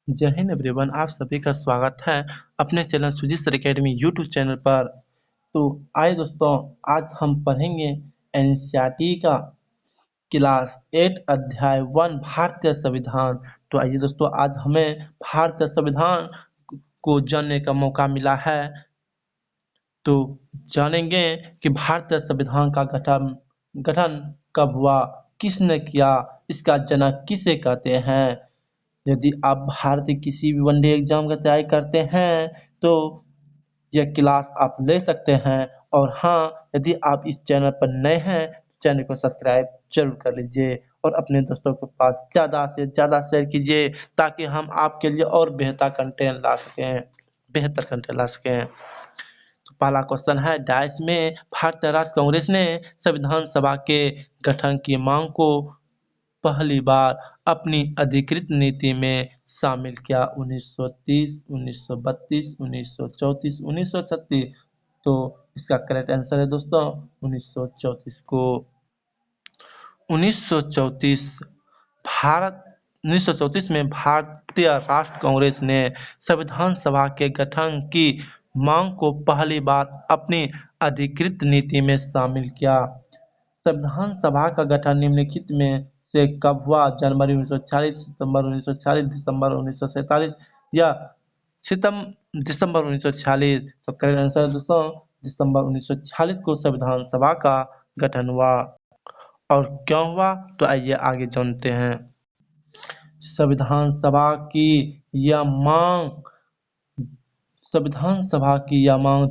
जय हिंद एवरीवन, आप सभी का स्वागत है अपने चैनल सुजी सर अकेडमी यूट्यूब चैनल पर। तो आइए दोस्तों, आज हम पढ़ेंगे एनसीईआरटी का क्लास 8 अध्याय 1 भारतीय संविधान। तो आइए दोस्तों, आज हमें भारतीय संविधान को जानने का मौका मिला है। तो जानेंगे कि भारतीय संविधान का गठन गठन कब हुआ, किसने किया, इसका जनक किसे कहते हैं। यदि आप भारतीय किसी भी वनडे एग्जाम का तैयारी करते हैं तो यह क्लास आप ले सकते हैं। और हाँ, यदि आप इस चैनल पर नए हैं तो चैनल को सब्सक्राइब जरूर कर लीजिए और अपने दोस्तों के पास ज़्यादा से ज़्यादा शेयर कीजिए ताकि हम आपके लिए और बेहतर कंटेंट ला सकें। तो पहला क्वेश्चन है, डाइस में भारतीय राष्ट्र कांग्रेस ने संविधान सभा के गठन की मांग को पहली बार अपनी अधिकृत नीति में शामिल किया। 1930, 1932, 1934, 1936। तो इसका करेक्ट आंसर है दोस्तों 1934 को। 1934 भारत 1934 में भारतीय राष्ट्र कांग्रेस ने संविधान सभा के गठन की मांग को पहली बार अपनी अधिकृत नीति में शामिल किया। संविधान सभा का गठन निम्नलिखित में से कब हुआ? जनवरी 1940, सितंबर 1940, दिसंबर 1947 या दिसंबर 1946। तो करेक्ट आंसर दोस्तों दिसंबर 1946 को संविधान सभा का गठन हुआ। और क्यों हुआ, तो आइए आगे जानते हैं। संविधान सभा की यह मांग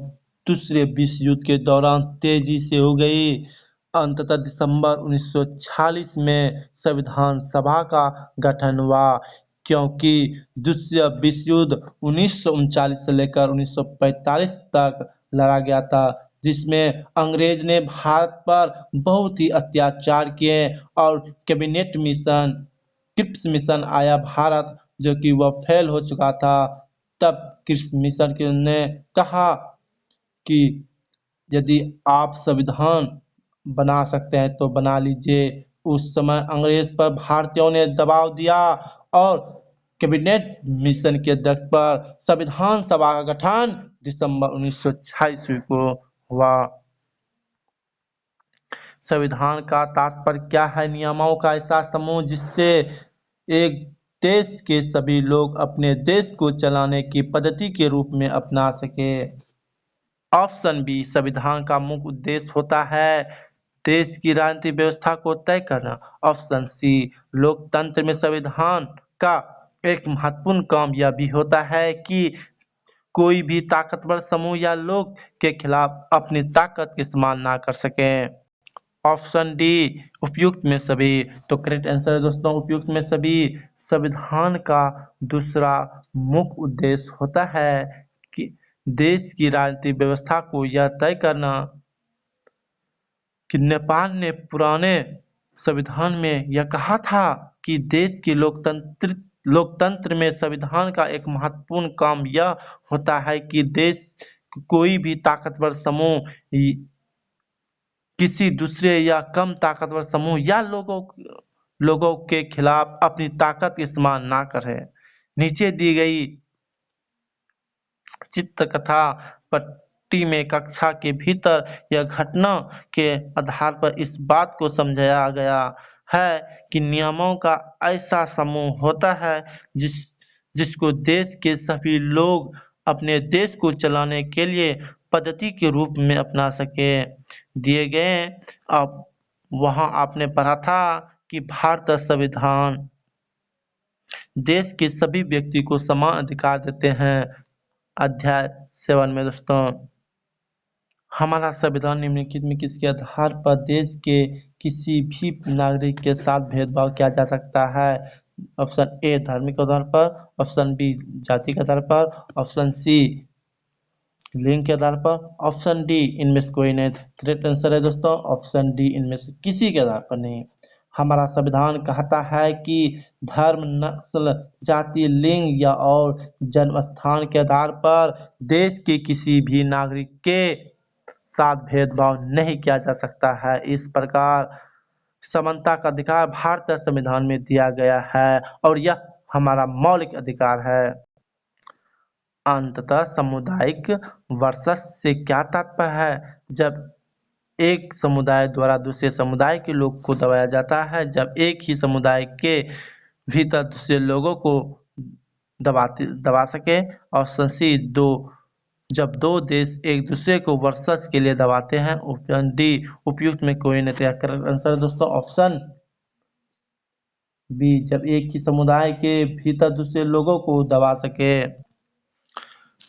दूसरे विश्व युद्ध के दौरान तेजी से हो गई। अंततः दिसंबर 1946 में संविधान सभा का गठन हुआ, क्योंकि दूसरा विश्व युद्ध 1939 से लेकर 1945 तक लड़ा गया था, जिसमें अंग्रेज ने भारत पर बहुत ही अत्याचार किए और कैबिनेट मिशन क्रिप्स मिशन आया भारत, जो कि वह फेल हो चुका था। तब क्रिप्स मिशन ने कहा कि यदि आप संविधान बना सकते हैं तो बना लीजिए। उस समय अंग्रेज पर भारतीयों ने दबाव दिया और कैबिनेट मिशन के अध्यक्ष पर संविधान सभा का गठन दिसंबर 1946 को हुआ। संविधान का तात्पर्य क्या है? नियमों का ऐसा समूह जिससे एक देश के सभी लोग अपने देश को चलाने की पद्धति के रूप में अपना सके। ऑप्शन बी, संविधान का मुख्य उद्देश्य होता है देश की राजनीतिक व्यवस्था को तय करना। ऑप्शन सी, लोकतंत्र में संविधान का एक महत्वपूर्ण काम यह भी होता है कि कोई भी ताकतवर समूह या लोग के खिलाफ अपनी ताकत का इस्तेमाल ना कर सके। ऑप्शन डी, उपयुक्त में सभी। तो करेक्ट आंसर है दोस्तों उपयुक्त में सभी। संविधान का दूसरा मुख्य उद्देश्य होता है कि देश की राजनीतिक व्यवस्था को यह तय करना कि नेपाल ने पुराने संविधान में यह कहा था कि देश की लोकतंत्र में संविधान का एक महत्वपूर्ण काम यह होता है कि देश कोई भी ताकतवर समूह किसी दूसरे या कम ताकतवर समूह या लोगों के खिलाफ अपनी ताकत का इस्तेमाल ना करे। नीचे दी गई चित्रकथा पट्टी में कक्षा के भीतर यह घटना के आधार पर इस बात को समझाया गया है कि नियमों का ऐसा समूह होता है जिसको देश के सभी लोग अपने देश को चलाने के लिए पद्धति के रूप में अपना सके। दिए गए अब वहां आपने पढ़ा था कि भारतीय संविधान देश के सभी व्यक्ति को समान अधिकार देते हैं। अध्याय 7 में दोस्तों, हमारा संविधान निम्नलिखित में किसके आधार पर देश के किसी भी नागरिक के साथ भेदभाव किया जा सकता है? ऑप्शन ए, धार्मिक आधार पर। ऑप्शन बी, जाति के आधार पर। ऑप्शन सी, लिंग के आधार पर। ऑप्शन डी, इनमें से कोई नहीं। करेक्ट आंसर है दोस्तों ऑप्शन डी, इनमें से किसी के आधार पर नहीं। हमारा संविधान कहता है कि धर्म, नस्ल, जाति, लिंग या और जन्म स्थान के आधार पर देश के किसी भी नागरिक के साथ भेदभाव नहीं किया जा सकता है। इस प्रकार समानता का अधिकार भारतीय संविधान में दिया गया है और यह हमारा मौलिक अधिकार है। अंततः सामुदायिक वर्चस्व से क्या तात्पर्य है? जब एक समुदाय द्वारा दूसरे समुदाय के लोग को दबाया जाता है, जब एक ही समुदाय के भीतर दूसरे लोगों को दबा सके। ऑप्शन सी जब दो देश एक दूसरे को वर्चस्व के लिए दबाते हैं। ऑप्शन डी उपयुक्त में कोई नहीं। करेक्ट आंसर है दोस्तों ऑप्शन बी, जब एक ही समुदाय के भीतर दूसरे लोगों को दबा सके।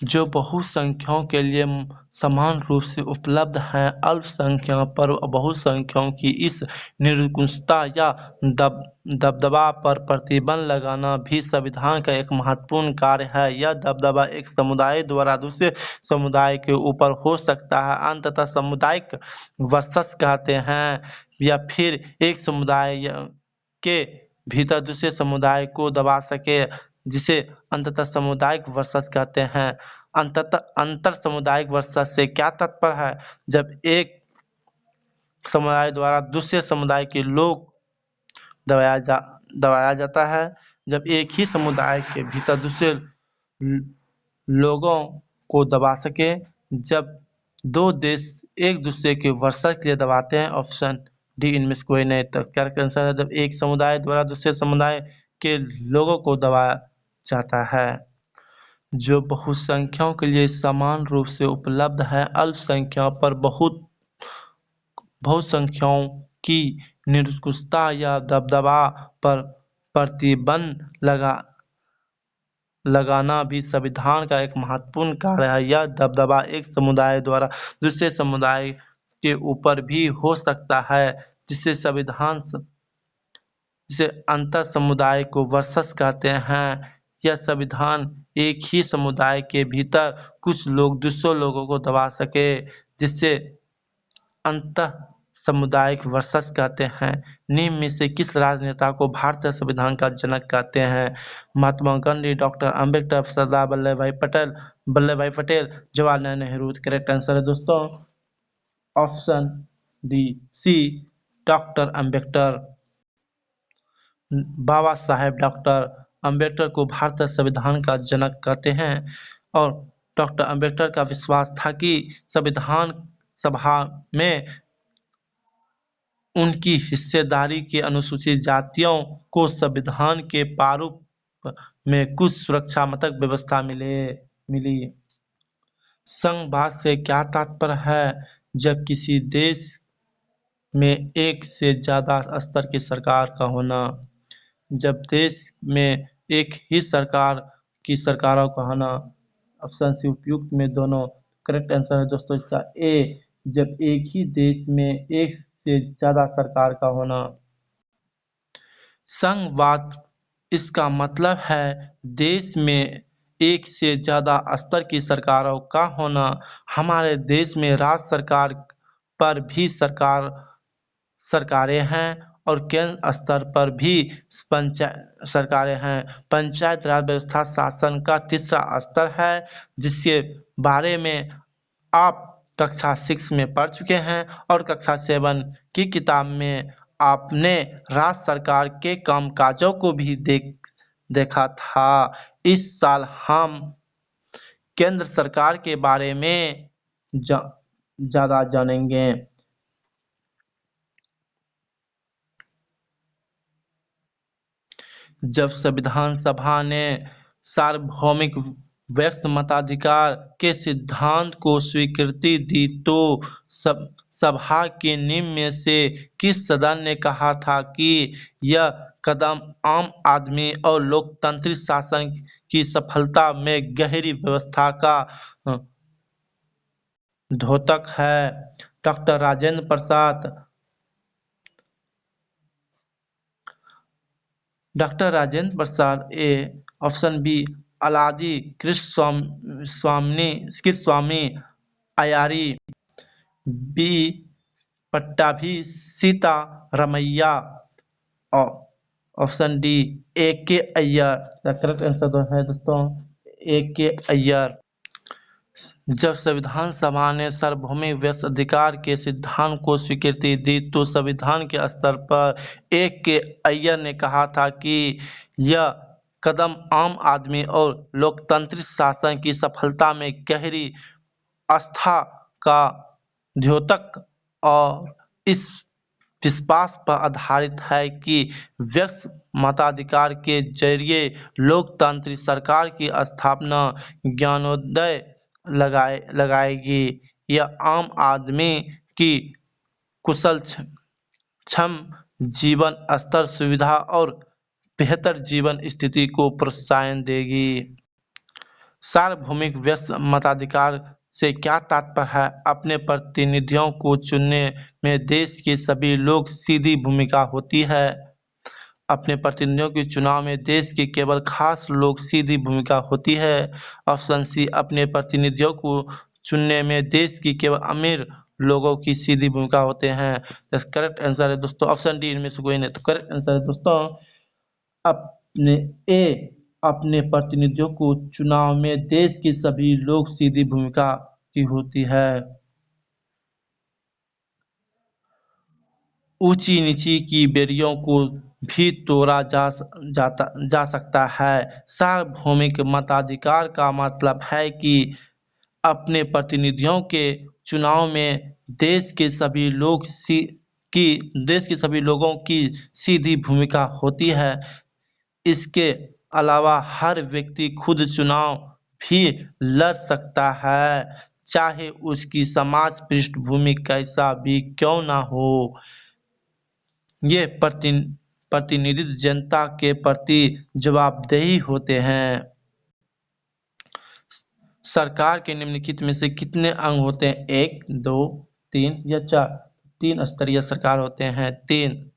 जो बहुसंख्यकों के लिए समान रूप से उपलब्ध हैं। अल्पसंख्यकों पर बहुसंख्यकों की इस निरंकुशता या दबदबा पर प्रतिबंध लगाना भी संविधान का एक महत्वपूर्ण कार्य है। यह दबदबा एक समुदाय द्वारा दूसरे समुदाय के ऊपर हो सकता है। अंततः सामुदायिक वर्चस्व कहते हैं, या फिर एक समुदाय के भीतर दूसरे समुदाय को दबा सके, जिसे अंततः सामुदायिक वर्चस्व कहते हैं। अंततः अंतर सामुदायिक वर्चस्व से क्या तात्पर्य है? जब एक समुदाय द्वारा दूसरे समुदाय के लोग दबाया जाता है। जब एक ही समुदाय के भीतर दूसरे लोगों को दबा सके। जब दो देश एक दूसरे के वर्चस्व के लिए दबाते हैं। ऑप्शन डी इनमें से कोई नहीं। तो क्या आंसर है? जब एक समुदाय द्वारा दूसरे समुदाय के लोगों को दबाया जाता है। जो बहुसंख्यकों के लिए समान रूप से उपलब्ध है। अल्पसंख्यकों पर बहुसंख्यकों की निरंकुशता या दबदबा पर प्रतिबंध लगाना भी संविधान का एक महत्वपूर्ण कार्य है। यह दबदबा एक समुदाय द्वारा दूसरे समुदाय के ऊपर भी हो सकता है, जिसे अंतर समुदाय को वर्चस्व कहते हैं। यह संविधान एक ही समुदाय के भीतर कुछ लोग दूसरे लोगों को दबा सके, जिससे अंतर सामुदायिक वर्चस्व कहते हैं। निम्न में से किस राजनेता को भारतीय संविधान का जनक कहते हैं? Mahatma Gandhi, doctor Ambedkar, Sardar Vallabh bhai Patel, Jawaharlal Nehru. Correct answer है दोस्तों option D C, doctor Ambedkar. Baba Saheb doctor Ambedkar को भारतीय संविधान का जनक कहते हैं, और डॉक्टर अम्बेडकर का विश्वास था कि संविधान सभा में उनकी हिस्सेदारी के अनुसूचित जातियों को संविधान के प्रारूप में कुछ सुरक्षात्मक व्यवस्था मिली। संघवाद से क्या तात्पर्य है? जब किसी देश में एक से ज्यादा स्तर की सरकार का होना। जब देश में एक ही सरकार की सरकारों का होना। ऑप्शन सी उपयुक्त में दोनों। करेक्ट आंसर है दोस्तों इसका ए, जब एक ही देश में एक से ज्यादा सरकार का होना। संघवाद इसका मतलब है देश में एक से ज्यादा स्तर की सरकारों का होना। हमारे देश में राज्य सरकार पर भी सरकारें हैं, और केंद्र स्तर पर भी सरकारें हैं। पंचायत राज व्यवस्था शासन का तीसरा स्तर है, जिसके बारे में आप कक्षा 6 में पढ़ चुके हैं, और कक्षा 7 की किताब में आपने राज्य सरकार के कामकाजों को भी देखा था। इस साल हम केंद्र सरकार के बारे में ज्यादा जानेंगे। जब संविधान सभा ने सार्वभौमिक व्यक्ति मताधिकार के सिद्धांत को स्वीकृति दी, तो सभा के निम्न में से किस सदस्य ने कहा था कि यह कदम आम आदमी और लोकतांत्रिक शासन की सफलता में गहरी व्यवस्था का द्योतक है? Doctor Rajendra Prasad, A. Option B Alladi Krishnaswami Ayyar, B Pattabhi Sitaramayya, option D A K. Iyer. Correct answer है दोस्तों ए.के. अय्यर। जब संविधान सभा ने सार्वभौमिक व्यक्ति अधिकार के सिद्धांत को स्वीकृति दी, तो संविधान के स्तर पर ए.के. अय्यर ने कहा था कि यह कदम आम आदमी और लोकतांत्रिक शासन की सफलता में गहरी आस्था का द्योतक और इस विश्वास पर आधारित है कि व्यक्ति मताधिकार के जरिए लोकतांत्रिक सरकार की स्थापना ज्ञानोदय लगाएगी। यह आम आदमी की कुशल क्षम जीवन स्तर, सुविधा और बेहतर जीवन स्थिति को प्रोत्साहन देगी। सार्वभौमिक व्यक्ति मताधिकार से क्या तात्पर्य है? अपने प्रतिनिधियों को चुनने में देश के सभी लोग सीधी भूमिका होती है। अपने प्रतिनिधियों के चुनाव में देश के केवल खास लोग सीधी भूमिका होती है। ऑप्शन सी, अपने प्रतिनिधियों को चुनने में देश की केवल अमीर लोगों की सीधी भूमिका होते हैं। करेक्ट आंसर है दोस्तों ऑप्शन डी, इनमें से कोई नहीं। तो करेक्ट आंसर है दोस्तों अपने प्रतिनिधियों को चुनाव में देश के सभी लोग सीधी भूमिका की होती है। ऊंची नीची की बेड़ियों को भी तोड़ा जा सकता है। सार्वभौमिक मताधिकार का मतलब है कि अपने प्रतिनिधियों के चुनाव में देश के सभी लोगों की सीधी भूमिका होती है। इसके अलावा हर व्यक्ति खुद चुनाव भी लड़ सकता है, चाहे उसकी समाज पृष्ठभूमि कैसा भी क्यों ना हो। ये प्रतिनिधि जनता के प्रति जवाबदेही होते हैं। सरकार के निम्नलिखित में से कितने अंग होते हैं? 1, 2, 3 या 4? 3 स्तरीय सरकार होते हैं। 3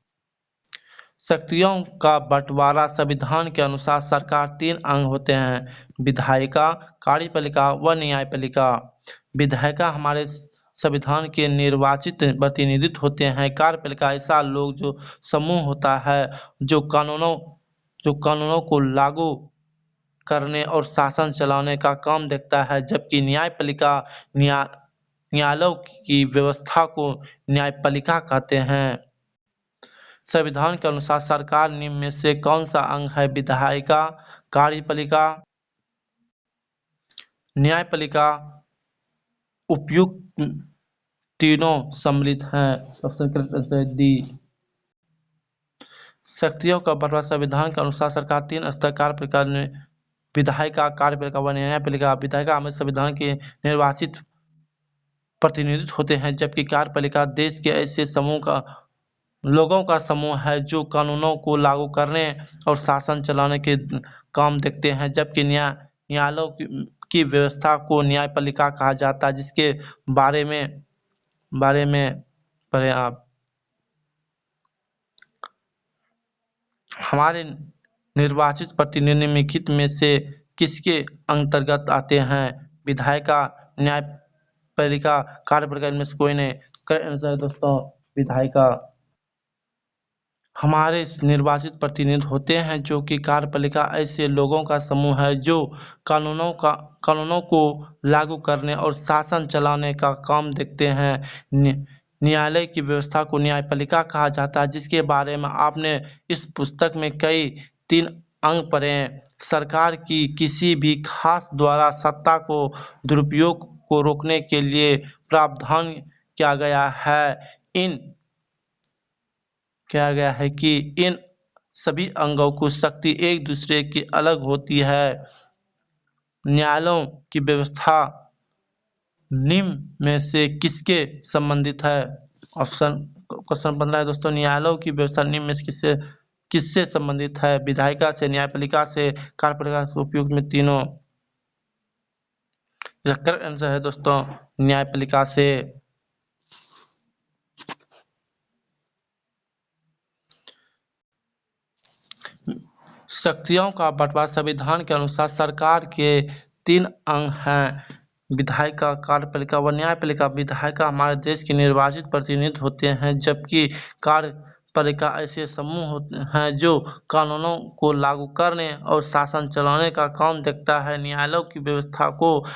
शक्तियों का बंटवारा। संविधान के अनुसार सरकार 3 अंग होते हैं: विधायिका, कार्यपालिका व न्यायपालिका। विधायिका हमारे संविधान के निर्वाचित प्रतिनिधित्व होते हैं। कार्यपालिका ऐसा लोग जो समूह होता है जो कानूनों को लागू करने और शासन चलाने का काम देखता है, जबकि न्यायपालिका न्यायालयों की व्यवस्था को न्यायपालिका कहते हैं। संविधान के अनुसार सरकार निम्न में से कौन सा अंग है? विधायिका, कार्यपालिका, न्यायपालिका, उपयुक्त तीनों सम्मिलित हैं। ऑप्शन करेक्ट आंसर है डी। शक्तियों का बंटवारा। संविधान के अनुसार सरकार 3 स्तर कार्यपालिका, विधायिका, कार्यपालिका व न्यायपालिका। विधायिका हमें संविधान के निर्वाचित प्रतिनिधित्व होते हैं, जबकि कार्यपालिका देश के ऐसे लोगों का समूह है जो कानूनों को लागू करने और शासन चलाने के काम देखते हैं, जबकि न्यायालयों की व्यवस्था को न्यायपालिका कहा जाता है, जिसके बारे में पढ़ें आप। हमारे निर्वाचित प्रतिनिधि निम्नलिखित में से किसके अंतर्गत आते हैं? विधायिका, न्यायपालिका, कार्यपालिका, इनमें से कोई नहीं। करेक्ट आंसर है दोस्तों विधायिका। हमारे निर्वाचित प्रतिनिधि होते हैं जो कि कार्यपालिका ऐसे लोगों का समूह है जो कानूनों को लागू करने और शासन चलाने का काम देखते हैं। न्यायालय की व्यवस्था को न्यायपालिका कहा जाता है, जिसके बारे में आपने इस पुस्तक में कई 3 अंग पढ़े हैं। सरकार की किसी भी खास द्वारा सत्ता को दुरुपयोग को रोकने के लिए प्रावधान किया गया है कि इन सभी अंगों की शक्ति एक दूसरे की अलग होती है। न्यायालयों की व्यवस्था निम्न में से किसके संबंधित है? क्वेश्चन 15 है दोस्तों, न्यायालयों की व्यवस्था निम्न में से किससे संबंधित है? विधायिका से, न्यायपालिका से, कार्यपालिका से, उपयुक्त में तीनों। करेक्ट आंसर है दोस्तों न्यायपालिका से। शक्तियों का बंटवारा। संविधान के अनुसार सरकार के 3 अंग हैं: विधायिका, कार्यपालिका व न्यायपालिका। विधायिका हमारे देश के निर्वाचित प्रतिनिधि होते हैं, जबकि कार्यपालिका ऐसे समूह हैं जो कानूनों को लागू करने और शासन चलाने का काम देखता है। न्यायालयों की व्यवस्था को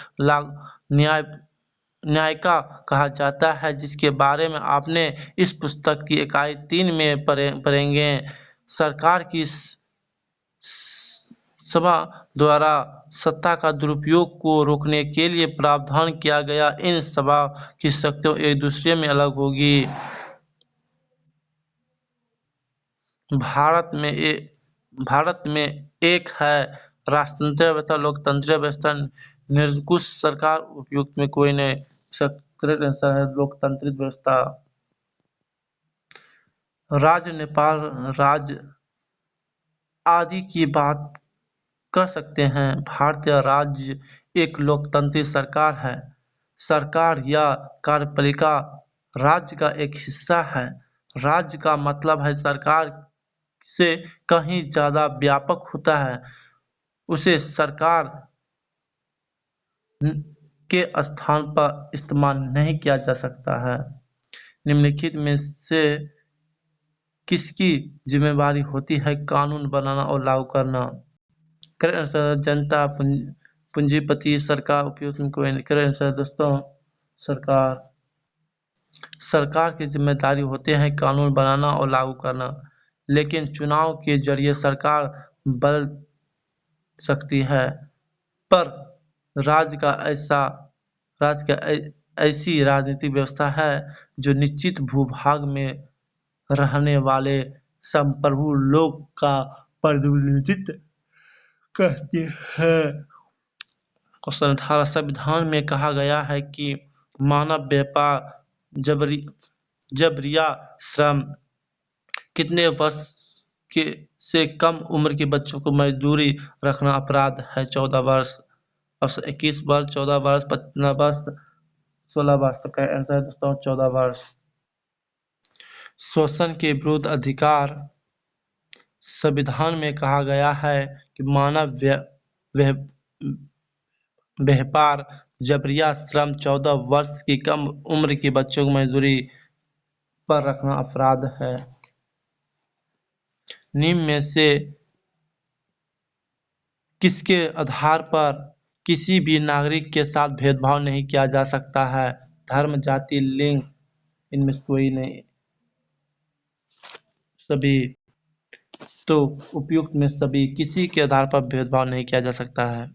न्यायिका कहा जाता है, जिसके बारे में आपने इस पुस्तक की इकाई 3 में पढ़ेंगे। सरकार की सभा द्वारा सत्ता का दुरुपयोग को रोकने के लिए प्रावधान किया गया। इन सभा की शक्तियां एक दूसरे में अलग होगी। भारत में एक है राजतंत्र व्यवस्था, लोकतंत्रीय व्यवस्था, निरंकुश सरकार। उपयुक्त में कोई नहीं। करेक्ट आंसर है लोकतांत्रिक व्यवस्था। राज्य नेपाल राज्य आदि की बात कर सकते हैं। भारतीय राज्य एक लोकतांत्रिक सरकार है। सरकार या कार्यपालिका राज्य का एक हिस्सा है। राज्य का मतलब है सरकार से कहीं ज्यादा व्यापक होता है। उसे सरकार के स्थान पर इस्तेमाल नहीं किया जा सकता है। निम्नलिखित में से किसकी जिम्मेदारी होती है कानून बनाना और लागू करना? करेक्ट आंसर जनता, पूंजीपति, सरकार। उपयुक्त में कोई नहीं। करेक्ट आंसर दोस्तों सरकार। सरकार की जिम्मेदारी होते हैं कानून बनाना और लागू करना, लेकिन चुनाव के जरिए सरकार बदल सकती है। पर राज्य का ऐसी राजनीतिक व्यवस्था है जो निश्चित भूभाग में रहने वाले संप्रभु लोग का प्रतिनिधित्व करती है। क्वेश्चन 18 संविधान में कहा गया है कि मानव व्यापार, जबरिया श्रम, कितने वर्ष से कम उम्र के बच्चों को मजदूरी रखना अपराध है? 14 वर्ष। ऑप्शन 21 वर्ष, 14 वर्ष, 15 वर्ष, 16 वर्ष। तो क्या आंसर है दोस्तों 14 वर्ष। शोषण के विरुद्ध अधिकार, संविधान में कहा गया है कि मानव व्यापार, जबरिया श्रम, 14 वर्ष की कम उम्र के बच्चों को मजदूरी पर रखना अपराध है। निम्न में से किसके आधार पर किसी भी नागरिक के साथ भेदभाव नहीं किया जा सकता है? धर्म, जाति, लिंग, इनमें से कोई नहीं। सभी। तो उपयुक्त में सभी, किसी के आधार पर भेदभाव नहीं किया जा सकता है।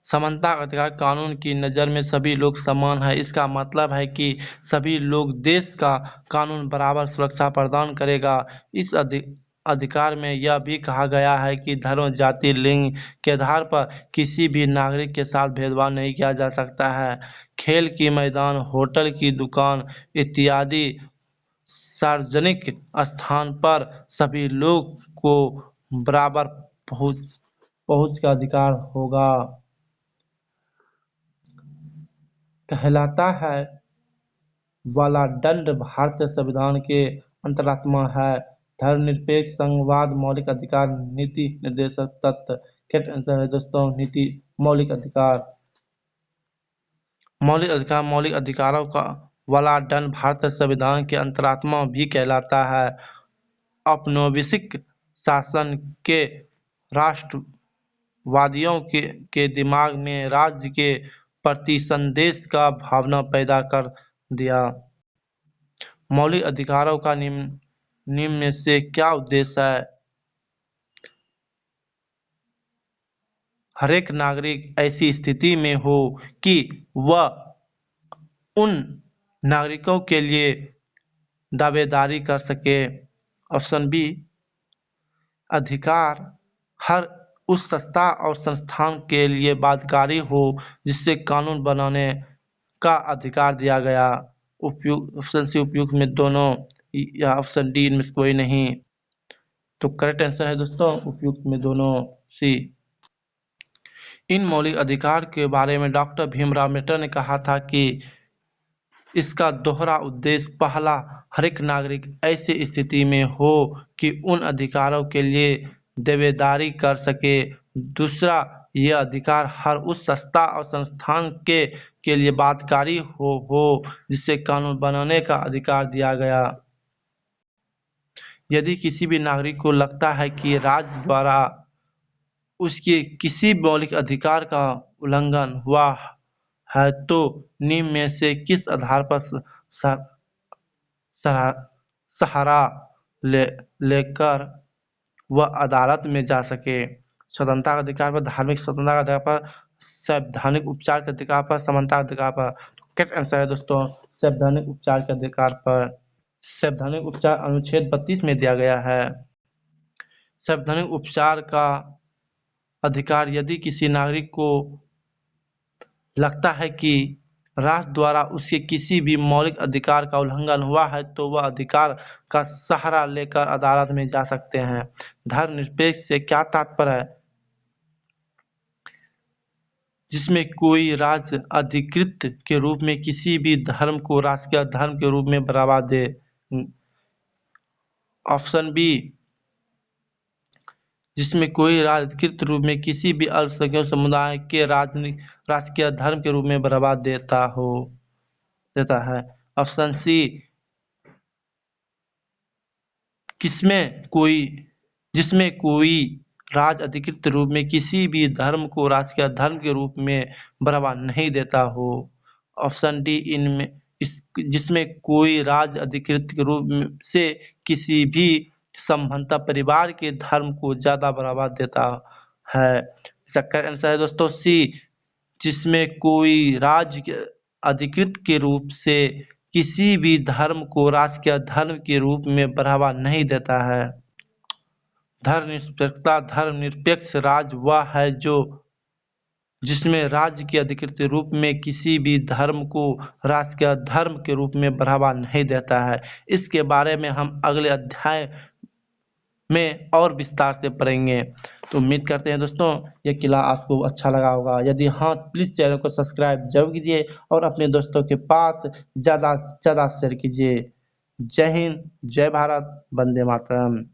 समानता का अधिकार, कानून की नज़र में सभी लोग समान हैं। इसका मतलब है कि सभी लोग देश का कानून बराबर सुरक्षा प्रदान करेगा। इस अधिकार में यह भी कहा गया है कि धर्म, जाति, लिंग के आधार पर किसी भी नागरिक के साथ भेदभाव नहीं किया जा सकता है। खेल की मैदान, होटल की दुकान इत्यादि सार्वजनिक स्थान पर सभी लोग को बराबर पहुंच का अधिकार होगा। कहलाता है वाला दंड भारतीय संविधान के अंतरात्मा है। धर्मनिरपेक्ष, संघवाद, मौलिक अधिकार, नीति निर्देशक तत्व। करेक्ट आंसर है दोस्तों नीति, मौलिक अधिकार। मौलिक अधिकारों का वाला दंड भारतीय संविधान के अंतरात्मा भी कहलाता है। औपनिवेशिक शासन के राष्ट्रवादियों के दिमाग में राज्य के प्रति संदेश का भावना पैदा कर दिया। मौलिक अधिकारों का निम्न में से क्या उद्देश्य है? हरेक नागरिक ऐसी स्थिति में हो कि वह उन नागरिकों के लिए दावेदारी कर सके। ऑप्शन बी, अधिकार हर उस संस्था और संस्थान के लिए बाध्यकारी हो जिससे कानून बनाने का अधिकार दिया गया। ऑप्शन सी उपयुक्त में दोनों, या ऑप्शन डी इनमें से कोई नहीं। तो करेक्ट आंसर है दोस्तों उपयुक्त में दोनों, सी। इन मौलिक अधिकार के बारे में डॉक्टर भीमराव अम्बेडकर ने कहा था कि इसका दोहरा उद्देश्य, पहला, हरेक नागरिक ऐसी स्थिति में हो कि उन अधिकारों के लिए दावेदारी कर सके। दूसरा, यह अधिकार हर उस संस्था और संस्थान के लिए बाध्यकारी हो जिससे कानून बनाने का अधिकार दिया गया। यदि किसी भी नागरिक को लगता है कि राज्य द्वारा उसके किसी मौलिक अधिकार का उल्लंघन हुआ है तो निम्न में से किस आधार पर सहारा लेकर वह अदालत में जा सके? स्वतंत्रता का अधिकार पर, धार्मिक स्वतंत्रता का अधिकार पर, संवैधानिक उपचार के अधिकार पर, समानता के अधिकार पर। करेक्ट आंसर है दोस्तों संवैधानिक उपचार के अधिकार पर। संवैधानिक उपचार अनुच्छेद 32 में दिया गया है। संवैधानिक उपचार का अधिकार यदि किसी नागरिक को लगता है कि राष्ट्र द्वारा उसके किसी भी मौलिक अधिकार का उल्लंघन हुआ है तो वह अधिकार का सहारा लेकर अदालत में जा सकते हैं। धर्मनिरपेक्ष से क्या तात्पर्य है? जिसमें कोई राज्य अधिकृत के रूप में किसी भी धर्म को राष्ट्रीय धर्म के रूप में बढ़ावा दे। ऑप्शन बी, जिसमें कोई राज्य अधिकृत रूप में किसी भी अल्पसंख्यक समुदाय के राजकीय धर्म के रूप में बढ़ावा देता है। ऑप्शन सी, जिसमें कोई राज्य अधिकृत रूप में किसी भी धर्म को राष्ट्रीय धर्म के रूप में बढ़ावा नहीं देता हो। ऑप्शन डी, जिसमें कोई राज्य अधिकृत के रूप से किसी भी संबंधित परिवार के धर्म को ज्यादा बढ़ावा देता है। इसका करेक्ट आंसर है दोस्तों सी, जिसमें कोई राज्य अधिकृत के रूप से किसी भी धर्म को राष्ट्रीय धर्म के रूप में बढ़ावा नहीं देता है। धर्मनिरपेक्षता, धर्मनिरपेक्ष राज्य वह है जिसमें राज्य के अधिकृत रूप में किसी भी धर्म को राष्ट्रीय धर्म के रूप में बढ़ावा नहीं देता है। इसके बारे में हम अगले अध्याय में और विस्तार से पढ़ेंगे। तो उम्मीद करते हैं दोस्तों ये किला आपको अच्छा लगा होगा। यदि हाँ, प्लीज़ चैनल को सब्सक्राइब जरूर कीजिए और अपने दोस्तों के पास ज़्यादा से ज़्यादा शेयर कीजिए। जय हिंद, जय भारत, वंदे मातरम।